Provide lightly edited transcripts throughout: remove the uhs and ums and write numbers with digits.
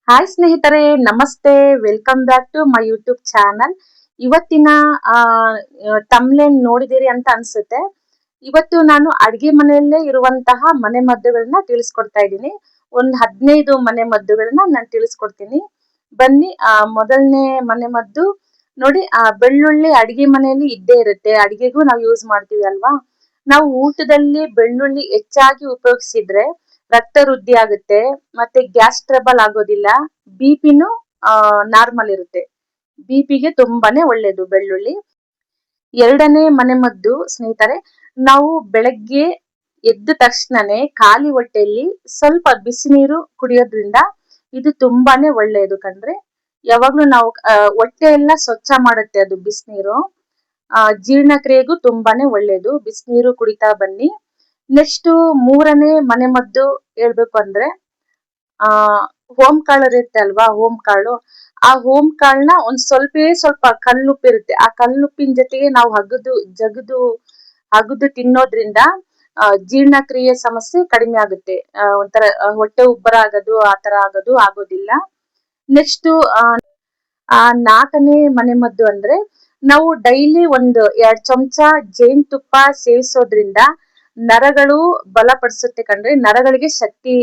Hi ಸ್ನೇಹಿತರೆ, ನಮಸ್ತೆ. Welcome back to my YouTube channel. ಇವತ್ತಿನ ತಮ್ಲೇನ್ ನೋಡಿದಿರಿ ಅಂತ ಅನ್ಸುತ್ತೆ. ಇವತ್ತು ನಾನು ಅಡಿಗೆ ಮನೆಯಲ್ಲೇ ಇರುವಂತಹ ಮನೆ ಮದ್ದುಗಳನ್ನ ತಿಳಿಸ್ಕೊಡ್ತಾ ಇದ್ದೀನಿ. ಒಂದು 15 ಮನೆ ಮದ್ದುಗಳನ್ನ ನಾನು ತಿಳಿಸ್ಕೊಡ್ತೀನಿ. ಬನ್ನಿ. ಮೊದಲನೇ ಮನೆ ಮದ್ದು ನೋಡಿ. ಬೆಳ್ಳುಳ್ಳಿ ಅಡಿಗೆ ಮನೆಯಲ್ಲಿ ಇದ್ದೇ ಇರುತ್ತೆ. ಅಡಿಗೆಗೂ ನಾವು ಯೂಸ್ ಮಾಡ್ತೀವಿ ಅಲ್ವಾ. ನಾವು ಊಟದಲ್ಲಿ ಬೆಳ್ಳುಳ್ಳಿ ಹೆಚ್ಚಾಗಿ ಉಪಯೋಗಿಸಿದ್ರೆ ರಕ್ತ ವೃದ್ಧಿ ಆಗುತ್ತೆ, ಮತ್ತೆ ಗ್ಯಾಸ್ ಟ್ರಬಲ್ ಆಗೋದಿಲ್ಲ, ಬಿಪಿನೂ ನಾರ್ಮಲ್ ಇರುತ್ತೆ. ಬಿಪಿಗೆ ತುಂಬಾನೇ ಒಳ್ಳೇದು ಬೆಳ್ಳುಳ್ಳಿ. ಎರಡನೇ ಮನೆಮದ್ದು ಸ್ನೇಹಿತರೆ, ನಾವು ಬೆಳಗ್ಗೆ ಎದ್ದ ತಕ್ಷಣನೇ ಖಾಲಿ ಹೊಟ್ಟೆಯಲ್ಲಿ ಸ್ವಲ್ಪ ಬಿಸಿ ನೀರು ಕುಡಿಯೋದ್ರಿಂದ ಇದು ತುಂಬಾನೇ ಒಳ್ಳೆಯದು ಕಣ್ರಿ. ಯಾವಾಗ್ಲೂ ನಾವು ಹೊಟ್ಟೆ ಎಲ್ಲ ಸ್ವಚ್ಛ ಮಾಡುತ್ತೆ ಅದು ಬಿಸಿನೀರು. ಜೀರ್ಣಕ್ರಿಯೆಗೂ ತುಂಬಾನೇ ಒಳ್ಳೇದು. ಬಿಸಿನೀರು ಕುಡಿತಾ ಬನ್ನಿ. ನೆಕ್ಸ್ಟ್ ಮೂರನೇ ಮನೆಮದ್ದು ಹೇಳ್ಬೇಕು ಅಂದ್ರೆ, ಓಂ ಕಾಳು ಇರುತ್ತೆ ಅಲ್ವಾ, ಓಂ ಕಾಳು. ಆ ಓಂ ಕಾಳನ್ನ ಒಂದ್ ಸ್ವಲ್ಪ ಕಲ್ಲುಪ್ಪಿರುತ್ತೆ, ಆ ಕಲ್ಲುಪ್ಪಿನ ಜೊತೆಗೆ ನಾವು ಅಗದು ತಿನ್ನೋದ್ರಿಂದ ಜೀರ್ಣಕ್ರಿಯೆ ಸಮಸ್ಯೆ ಕಡಿಮೆ ಆಗುತ್ತೆ. ಒಂಥರ ಹೊಟ್ಟೆ ಉಬ್ಬರ ಆಗೋದಿಲ್ಲ. ನೆಕ್ಸ್ಟ್ ನಾಲ್ಕನೇ ಮನೆಮದ್ದು ಅಂದ್ರೆ, ನಾವು ಡೈಲಿ 2 ಚಮಚ ಜೇನುತುಪ್ಪ ಸೇವಿಸೋದ್ರಿಂದ ನರಗಳು ಬಲಪಡಿಸುತ್ತೆ ಕಣ್ರಿ. ನರಗಳಿಗೆ ಶಕ್ತಿ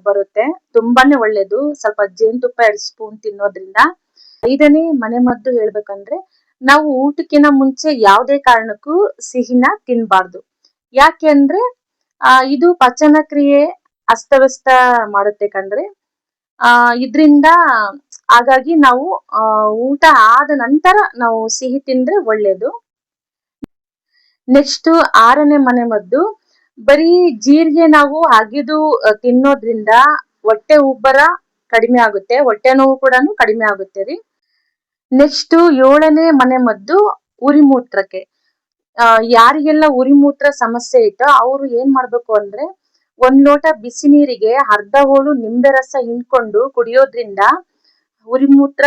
ಬರುತ್ತೆ. ತುಂಬಾನೇ ಒಳ್ಳೇದು ಸ್ವಲ್ಪ ಜೇನುತುಪ್ಪ 2 ಸ್ಪೂನ್ ತಿನ್ನೋದ್ರಿಂದ. ಐದನೇ ಮನೆಮದ್ದು ಹೇಳ್ಬೇಕಂದ್ರೆ, ನಾವು ಊಟಕ್ಕಿಂತ ಮುಂಚೆ ಯಾವುದೇ ಕಾರಣಕ್ಕೂ ಸಿಹಿನ ತಿನ್ಬಾರ್ದು. ಯಾಕೆ ಅಂದ್ರೆ ಇದು ಪಚನ ಕ್ರಿಯೆ ಅಸ್ತವ್ಯಸ್ತ ಮಾಡುತ್ತೆ ಕಣ್ರಿ. ಇದ್ರಿಂದ ಹಾಗಾಗಿ ನಾವು ಊಟ ಆದ ನಂತರ ನಾವು ಸಿಹಿ ತಿಂದ್ರೆ ಒಳ್ಳೇದು. ನೆಕ್ಸ್ಟ್ ಆರನೇ ಮನೆಮದ್ದು, ಬರೀ ಜೀರಿಗೆ ನಾವು ಅಗಿದು ತಿನ್ನೋದ್ರಿಂದ ಹೊಟ್ಟೆ ಉಬ್ಬರ ಕಡಿಮೆ ಆಗುತ್ತೆ, ಹೊಟ್ಟೆ ನೋವು ಕೂಡ ಕಡಿಮೆ ಆಗುತ್ತೆ ರೀ. ನೆಕ್ಸ್ಟ್ ಏಳನೇ ಮನೆಮದ್ದು ಉರಿ ಮೂತ್ರಕ್ಕೆ. ಯಾರಿಗೆಲ್ಲ ಉರಿ ಮೂತ್ರ ಸಮಸ್ಯೆ ಇತ್ತೋ ಅವರು ಏನ್ ಮಾಡ್ಬೇಕು ಅಂದ್ರೆ, 1 ಲೋಟ ಬಿಸಿ ನೀರಿಗೆ ಅರ್ಧ ಹೋಳು ನಿಂಬೆ ರಸ ಹಿಂಡ್ಕೊಂಡು ಕುಡಿಯೋದ್ರಿಂದ ಉರಿ ಮೂತ್ರ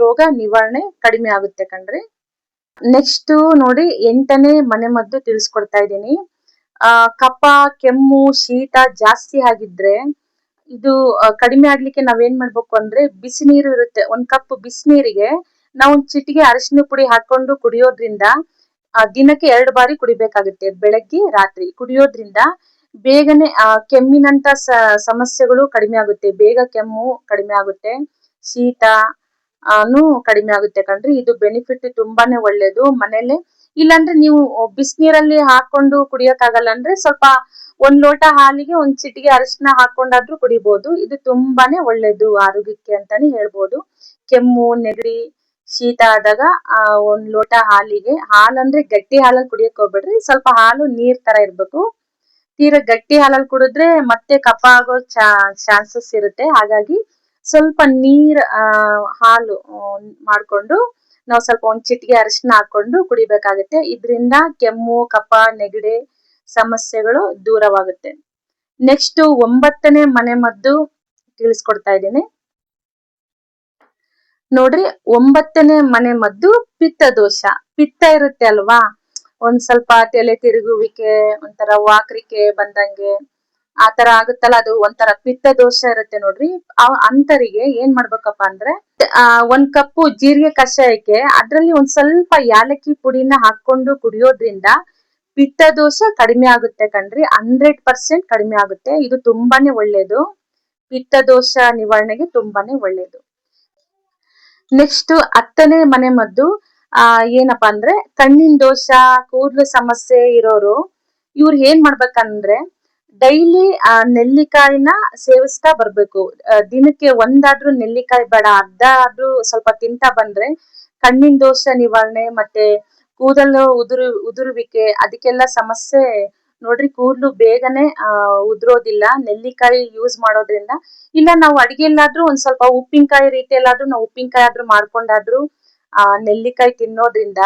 ರೋಗ ನಿವಾರಣೆ ಕಡಿಮೆ ಆಗುತ್ತೆ ಕಣ್ರಿ. ನೆಕ್ಸ್ಟ್ ನೋಡಿ, 8ನೇ ಮನೆಮದ್ದು ತಿಳಿಸ್ಕೊಡ್ತಾ ಇದ್ದೀನಿ. ಕಫ, ಕೆಮ್ಮು, ಶೀತ ಜಾಸ್ತಿ ಆಗಿದ್ರೆ ಇದು ಕಡಿಮೆ ಆಗ್ಲಿಕ್ಕೆ ನಾವೇನ್ ಮಾಡ್ಬೇಕು ಅಂದ್ರೆ, ಬಿಸಿ ನೀರು ಇರುತ್ತೆ, 1 ಕಪ್ ಬಿಸಿನೀರಿಗೆ ನಾವು ಒಂದು ಚಿಟಿಗೆ ಅರಿಶಿನ ಪುಡಿ ಹಾಕೊಂಡು ಕುಡಿಯೋದ್ರಿಂದ ದಿನಕ್ಕೆ 2 ಬಾರಿ ಕುಡಿಬೇಕಾಗುತ್ತೆ, ಬೆಳಗ್ಗೆ ರಾತ್ರಿ. ಕುಡಿಯೋದ್ರಿಂದ ಬೇಗನೆ ಕೆಮ್ಮಿನಂತ ಸಮಸ್ಯೆಗಳು ಕಡಿಮೆ ಆಗುತ್ತೆ, ಬೇಗ ಕೆಮ್ಮು ಕಡಿಮೆ ಆಗುತ್ತೆ, ಶೀತ ಕಡಿಮೆ ಆಗುತ್ತೆ ಕಣ್ರಿ. ಇದು ಬೆನಿಫಿಟ್ ತುಂಬಾನೇ ಒಳ್ಳೇದು. ಮನೇಲೆ ಇಲ್ಲಾಂದ್ರೆ ನೀವು ಬಿಸಿನೀರಲ್ಲಿ ಹಾಕೊಂಡು ಕುಡಿಯೋಕ್ಕಾಗಲ್ಲ ಅಂದ್ರೆ, ಸ್ವಲ್ಪ 1 ಲೋಟ ಹಾಲಿಗೆ 1 ಚಿಟಿಗೆ ಅರಿಶಿನ ಹಾಕೊಂಡಾದ್ರೂ ಕುಡಿಬಹುದು. ಇದು ತುಂಬಾನೇ ಒಳ್ಳೇದು ಆರೋಗ್ಯಕ್ಕೆ ಅಂತಾನೆ ಹೇಳ್ಬೋದು. ಕೆಮ್ಮು, ನೆಗಡಿ, ಶೀತ ಆದಾಗ 1 ಲೋಟ ಹಾಲಂದ್ರೆ ಗಟ್ಟಿ ಹಾಲಲ್ಲಿ ಕುಡಿಯಕ್ ಹೋಗ್ಬೇಡ್ರಿ. ಸ್ವಲ್ಪ ಹಾಲು ನೀರ್ ತರ ಇರ್ಬೇಕು. ತೀರಾ ಗಟ್ಟಿ ಹಾಲಲ್ಲಿ ಕುಡಿದ್ರೆ ಮತ್ತೆ ಕಫ ಆಗೋ ಚಾನ್ಸಸ್ ಇರುತ್ತೆ. ಹಾಗಾಗಿ ಸ್ವಲ್ಪ ಹಾಲು ಮಾಡ್ಕೊಂಡು ನಾವು ಸ್ವಲ್ಪ 1 ಚಿಟಿಗೆ ಅರಿಶಿನ ಹಾಕೊಂಡು ಕುಡಿಬೇಕಾಗುತ್ತೆ. ಇದರಿಂದ ಕೆಮ್ಮು, ಕಫ, ನೆಗಡಿ ಸಮಸ್ಯೆಗಳು ದೂರವಾಗುತ್ತೆ. ನೆಕ್ಸ್ಟ್ 9ನೇ ಮನೆಮದ್ದು ತಿಳಿಸ್ಕೊಡ್ತಾ ಇದ್ದೀನಿ ನೋಡ್ರಿ. 9ನೇ ಮನೆಮದ್ದು ಪಿತ್ತ ದೋಷ. ಪಿತ್ತ ಇರುತ್ತೆ ಅಲ್ವಾ, ಒಂದ್ ಸ್ವಲ್ಪ ತಲೆ ತಿರುಗುವಿಕೆ, ಒಂಥರ ವಾಕರಿಕೆ ಬಂದಂಗೆ ಆತರ ಆಗುತ್ತಲ್ಲ, ಅದು ಒಂಥರ ಪಿತ್ತ ದೋಷ ಇರುತ್ತೆ ನೋಡ್ರಿ. ಅಂತರಿಗೆ ಏನ್ ಮಾಡ್ಬೇಕಪ್ಪ ಅಂದ್ರೆ, 1 ಕಪ್ ಜೀರಿಗೆ ಕಷಾಯಕ್ಕೆ ಅದ್ರಲ್ಲಿ ಒಂದ್ ಸ್ವಲ್ಪ ಯಾಲಕ್ಕಿ ಪುಡಿನ ಹಾಕೊಂಡು ಕುಡಿಯೋದ್ರಿಂದ ಪಿತ್ತ ದೋಷ ಕಡಿಮೆ ಆಗುತ್ತೆ ಕಣ್ರಿ. 100% ಕಡಿಮೆ ಆಗುತ್ತೆ. ಇದು ತುಂಬಾನೇ ಒಳ್ಳೇದು, ಪಿತ್ತ ದೋಷ ನಿವಾರಣೆಗೆ ತುಂಬಾನೇ ಒಳ್ಳೇದು. ನೆಕ್ಸ್ಟ್ 10ನೇ ಮನೆಮದ್ದು ಏನಪ್ಪಾ ಅಂದ್ರೆ, ಕಣ್ಣಿನ ದೋಷ, ಕೂದಲು ಸಮಸ್ಯೆ ಇರೋರು ಇವ್ರು ಏನ್ ಮಾಡ್ಬೇಕಂದ್ರೆ, ಡೈಲಿ ನೆಲ್ಲಿಕಾಯಿನ ಸೇವಿಸ್ತಾ ಬರ್ಬೇಕು. ದಿನಕ್ಕೆ 1 ಆದ್ರೂ ನೆಲ್ಲಿಕಾಯಿ ಬೇಡ, ಅರ್ಧ ಆದ್ರೂ ಸ್ವಲ್ಪ ತಿಂತಾ ಬಂದ್ರೆ ಕಣ್ಣಿನ ದೋಷ ನಿವಾರಣೆ, ಮತ್ತೆ ಕೂದಲು ಉದುರುವಿಕೆ ಅದಕ್ಕೆಲ್ಲ ಸಮಸ್ಯೆ ನೋಡ್ರಿ. ಕೂದಲು ಬೇಗನೆ ಉದುರೋದಿಲ್ಲ ನೆಲ್ಲಿಕಾಯಿ ಯೂಸ್ ಮಾಡೋದ್ರಿಂದ. ಇಲ್ಲ ನಾವು ಅಡಿಗೆಲ್ಲಾದ್ರೂ ಒಂದ್ ಸ್ವಲ್ಪ ಉಪ್ಪಿನಕಾಯಿ ರೀತಿಯಲ್ಲಾದ್ರೂ ನಾವು ಉಪ್ಪಿನಕಾಯಿ ಆದ್ರೂ ಮಾಡ್ಕೊಂಡಾದ್ರೂ ನೆಲ್ಲಿಕಾಯಿ ತಿನ್ನೋದ್ರಿಂದ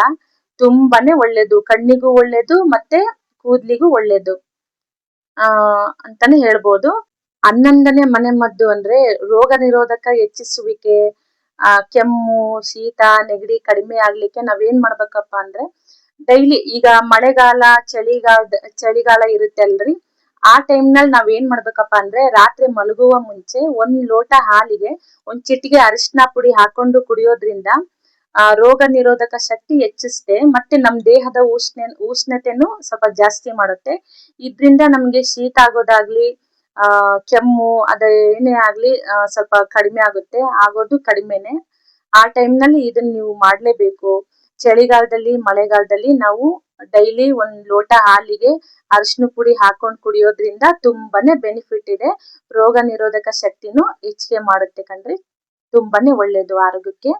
ತುಂಬಾನೇ ಒಳ್ಳೇದು, ಕಣ್ಣಿಗೂ ಒಳ್ಳೇದು ಮತ್ತೆ ಕೂದ್ಲಿಗೂ ಒಳ್ಳೇದು ಅಂತಾನೆ ಹೇಳ್ಬೋದು. 11ನೇ ಮನೆಮದ್ದು ಅಂದ್ರೆ, ರೋಗ ನಿರೋಧಕ ಹೆಚ್ಚಿಸುವಿಕೆ, ಕೆಮ್ಮು, ಶೀತ, ನೆಗಡಿ ಕಡಿಮೆ ಆಗ್ಲಿಕ್ಕೆ ನಾವೇನ್ ಮಾಡ್ಬೇಕಪ್ಪ ಅಂದ್ರೆ, ಡೈಲಿ ಈಗ ಮಳೆಗಾಲ ಚಳಿಗಾಲ ಇರುತ್ತೆ ಅಲ್ರಿ, ಆ ಟೈಮ್ನಲ್ಲಿ ನಾವ್ ಏನ್ ಮಾಡ್ಬೇಕಪ್ಪ ಅಂದ್ರೆ ರಾತ್ರಿ ಮಲಗುವ ಮುಂಚೆ 1 ಲೋಟ ಹಾಲಿಗೆ 1 ಚಿಟಿಕೆ ಅರಿಶಿನ ಪುಡಿ ಹಾಕೊಂಡು ಕುಡಿಯೋದ್ರಿಂದ ರೋಗ ನಿರೋಧಕ ಶಕ್ತಿ ಹೆಚ್ಚಿಸುತ್ತೆ, ಮತ್ತೆ ನಮ್ ದೇಹದ ಉಷ್ಣತೆನು ಸ್ವಲ್ಪ ಜಾಸ್ತಿ ಮಾಡುತ್ತೆ. ಇದ್ರಿಂದ ನಮ್ಗೆ ಶೀತ ಆಗೋದಾಗ್ಲಿ ಕೆಮ್ಮು ಏನೇ ಆಗ್ಲಿ ಸ್ವಲ್ಪ ಕಡಿಮೆ ಆಗುತ್ತೆ, ಆಗೋದು ಕಡಿಮೆನೆ. ಆ ಟೈಮ್ನಲ್ಲಿ ಇದನ್ನ ನೀವು ಮಾಡ್ಲೇಬೇಕು. ಚಳಿಗಾಲದಲ್ಲಿ ಮಳೆಗಾಲದಲ್ಲಿ ನಾವು ಡೈಲಿ 1 ಲೋಟ ಹಾಲಿಗೆ ಅರಿಶಿನ ಪುಡಿ ಹಾಕೊಂಡು ಕುಡಿಯೋದ್ರಿಂದ ತುಂಬಾನೇ ಬೆನಿಫಿಟ್ ಇದೆ. ರೋಗ ನಿರೋಧಕ ಶಕ್ತಿನೂ ಹೆಚ್ಚಿಗೆ ಮಾಡುತ್ತೆ ಕಣ್ರಿ, ತುಂಬಾನೇ ಒಳ್ಳೇದು ಆರೋಗ್ಯಕ್ಕೆ.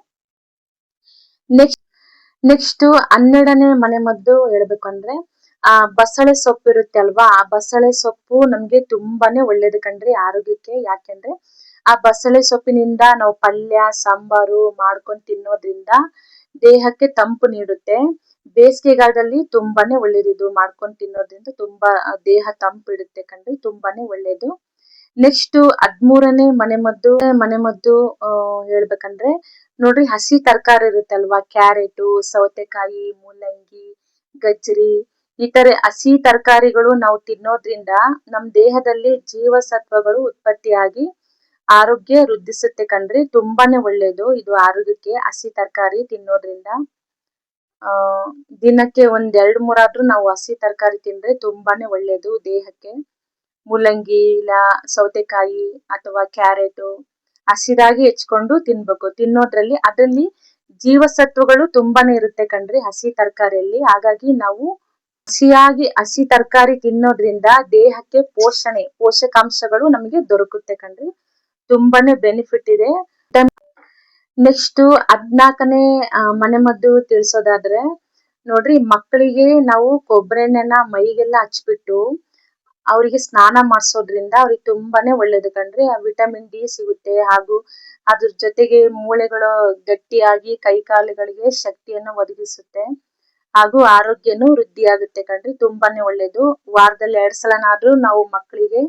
ನೆಕ್ಸ್ಟ್ 12ನೇ ಮನೆಮದ್ದು ಹೇಳ್ಬೇಕಂದ್ರೆ ಬಸಳೆ ಸೊಪ್ಪು ಇರುತ್ತೆ ಅಲ್ವಾ, ಆ ಬಸಳೆ ಸೊಪ್ಪು ನಮ್ಗೆ ತುಂಬಾನೇ ಒಳ್ಳೇದು ಕಣ್ರಿ ಆರೋಗ್ಯಕ್ಕೆ. ಯಾಕೆಂದ್ರೆ ಆ ಬಸಳೆ ಸೊಪ್ಪಿನಿಂದ ನಾವು ಪಲ್ಯ ಸಾಂಬಾರು ಮಾಡ್ಕೊಂಡು ತಿನ್ನೋದ್ರಿಂದ ದೇಹಕ್ಕೆ ತಂಪು ನೀಡುತ್ತೆ. ಬೇಸಿಗೆಗಾಲದಲ್ಲಿ ತುಂಬಾನೇ ಒಳ್ಳೇದು ಇದು ಮಾಡ್ಕೊಂಡು ತಿನ್ನೋದ್ರಿಂದ, ತುಂಬಾ ದೇಹ ತಂಪಿಡುತ್ತೆ ಕಣ್ರಿ, ತುಂಬಾನೇ ಒಳ್ಳೇದು. ನೆಕ್ಸ್ಟ್ 13ನೇ ಮನೆಮದ್ದು ಹೇಳ್ಬೇಕಂದ್ರೆ ನೋಡ್ರಿ, ಹಸಿ ತರಕಾರಿ ಇರುತ್ತಲ್ವಾ, ಕ್ಯಾರೆಟ್, ಸೌತೆಕಾಯಿ, ಮೂಲಂಗಿ, ಗಜ್ರಿ, ಈ ತರ ಹಸಿ ತರಕಾರಿಗಳು ನಾವು ತಿನ್ನೋದ್ರಿಂದ ನಮ್ ದೇಹದಲ್ಲಿ ಜೀವಸತ್ವಗಳು ಉತ್ಪತ್ತಿಯಾಗಿ ಆರೋಗ್ಯ ವೃದ್ಧಿಸುತ್ತೆ ಕಣ್ರಿ, ತುಂಬಾನೇ ಒಳ್ಳೇದು ಇದು ಆರೋಗ್ಯಕ್ಕೆ ಹಸಿ ತರಕಾರಿ ತಿನ್ನೋದ್ರಿಂದ. ದಿನಕ್ಕೆ 1-2-3 ಆದ್ರೂ ನಾವು ಹಸಿ ತರಕಾರಿ ತಿಂದ್ರೆ ತುಂಬಾನೇ ಒಳ್ಳೇದು ದೇಹಕ್ಕೆ. ಮೂಲಂಗಿ ಇಲ್ಲ ಸೌತೆಕಾಯಿ ಅಥವಾ ಕ್ಯಾರೆಟ್ ಹಸಿದಾಗಿ ಹೆಚ್ಕೊಂಡು ತಿನ್ಬೇಕು. ತಿನ್ನೋದ್ರಲ್ಲಿ ಅದ್ರಲ್ಲಿ ಜೀವಸತ್ವಗಳು ತುಂಬಾನೇ ಇರುತ್ತೆ ಕಣ್ರಿ ಹಸಿ ತರಕಾರಿಯಲ್ಲಿ. ಹಾಗಾಗಿ ನಾವು ಹಸಿ ತರಕಾರಿ ತಿನ್ನೋದ್ರಿಂದ ದೇಹಕ್ಕೆ ಪೋಷಕಾಂಶಗಳು ನಮಗೆ ದೊರಕುತ್ತೆ ಕಣ್ರಿ, ತುಂಬಾನೇ ಬೆನಿಫಿಟ್ ಇದೆ. ನೆಕ್ಸ್ಟ್ 14ನೇ ಮನೆಮದ್ದು ತಿಳಿಸೋದಾದ್ರೆ ನೋಡ್ರಿ, ಮಕ್ಕಳಿಗೆ ನಾವು ಕೊಬ್ಬರಿ ಎಣ್ಣೆನ ಮೈಗೆಲ್ಲ ಹಚ್ಬಿಟ್ಟು ಅವರಿಗೆ ಸ್ನಾನ ಮಾಡಿಸೋದ್ರಿಂದ ಅವ್ರಿಗೆ ತುಂಬಾನೇ ಒಳ್ಳೇದು ಕಣ್ರಿ. ವಿಟಮಿನ್ ಡಿ ಸಿಗುತ್ತೆ, ಹಾಗೂ ಅದ್ರ ಜೊತೆಗೆ ಮೂಳೆಗಳು ಗಟ್ಟಿಯಾಗಿ ಕೈ ಕಾಲುಗಳಿಗೆ ಶಕ್ತಿಯನ್ನು ಒದಗಿಸುತ್ತೆ, ಹಾಗೂ ಆರೋಗ್ಯನೂ ವೃದ್ಧಿಯಾಗುತ್ತೆ ಕಣ್ರಿ, ತುಂಬಾನೇ ಒಳ್ಳೇದು. ವಾರದಲ್ಲಿ 2 ಸಲನಾದ್ರೂ ನಾವು ಮಕ್ಕಳಿಗೆ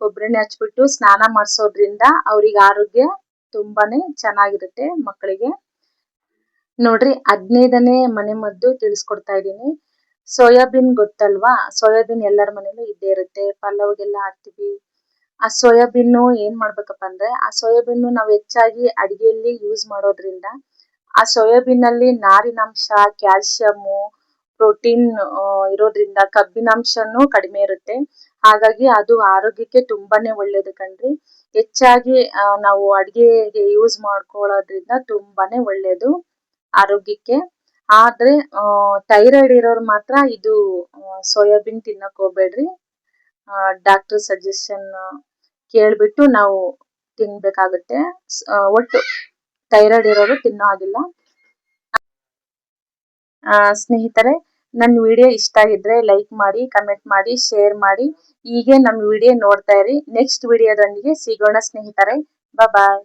ಕೊಬ್ಬರಿ ಎಣ್ಣೆ ಹಚ್ಬಿಟ್ಟು ಸ್ನಾನ ಮಾಡಿಸೋದ್ರಿಂದ ಅವ್ರಿಗೆ ಆರೋಗ್ಯ ತುಂಬಾನೇ ಚೆನ್ನಾಗಿರುತ್ತೆ ಮಕ್ಕಳಿಗೆ. ನೋಡ್ರಿ, 15ನೇ ಮನೆಮದ್ದು ತಿಳಿಸ್ಕೊಡ್ತಾ ಇದೀನಿ. ಸೋಯಾಬೀನ್ ಗೊತ್ತಲ್ವಾ, ಸೋಯಾಬೀನ್ ಎಲ್ಲರ ಮನೇಲೂ ಇದ್ದೇ ಇರುತ್ತೆ, ಪಲಾವ್ಗೆಲ್ಲ ಹಾಕ್ತಿವಿ. ಆ ಸೋಯಾಬೀನ್ ಏನ್ ಮಾಡ್ಬೇಕಪ್ಪ ಅಂದ್ರೆ, ಆ ಸೋಯಾಬೀನ್ ನಾವು ಹೆಚ್ಚಾಗಿ ಅಡಿಗೆಯಲ್ಲಿ ಯೂಸ್ ಮಾಡೋದ್ರಿಂದ ಆ ಸೋಯಾಬೀನ್ ಅಲ್ಲಿ ನಾರಿನಾಂಶ, ಕ್ಯಾಲ್ಸಿಯಂ, ಪ್ರೋಟೀನ್ ಇರೋದ್ರಿಂದ ಕಬ್ಬಿನಾಂಶನೂ ಕಡಿಮೆ ಇರುತ್ತೆ. ಹಾಗಾಗಿ ಅದು ಆರೋಗ್ಯಕ್ಕೆ ತುಂಬಾನೇ ಒಳ್ಳೇದು ಕಣ್ರಿ. ಹೆಚ್ಚಾಗಿ ನಾವು ಅಡಿಗೆಗೆ ಯೂಸ್ ಮಾಡ್ಕೊಳ್ಳೋದ್ರಿಂದ ತುಂಬಾನೇ ಒಳ್ಳೇದು ಆರೋಗ್ಯಕ್ಕೆ. ಆದ್ರೆ ಥೈರಾಯ್ಡ್ ಇರೋರು ಮಾತ್ರ ಇದು ಸೋಯಾಬೀನ್ ತಿನ್ನಕ್ ಹೋಗ್ಬೇಡ್ರಿ. ಡಾಕ್ಟರ್ ಸಜೆಷನ್ ಕೇಳ್ಬಿಟ್ಟು ನಾವು ತಿನ್ಬೇಕಾಗುತ್ತೆ. ಒಟ್ಟು ಥೈರಾಯ್ಡ್ ಇರೋರು ತಿನ್ನೋ ಹಾಗಿಲ್ಲ. ಸ್ನೇಹಿತರೆ, ನನ್ನ ವಿಡಿಯೋ ಇಷ್ಟ ಆಗಿದ್ರೆ ಲೈಕ್ ಮಾಡಿ, ಕಮೆಂಟ್ ಮಾಡಿ, ಶೇರ್ ಮಾಡಿ. ಹೀಗೆ ನಮ್ಮ ವಿಡಿಯೋ ನೋಡ್ತಾ ಇರಿ. ನೆಕ್ಸ್ಟ್ ವಿಡಿಯೋದೊಂದಿಗೆ ಸಿಗೋಣ ಸ್ನೇಹಿತರೆ. ಬಾಯ್.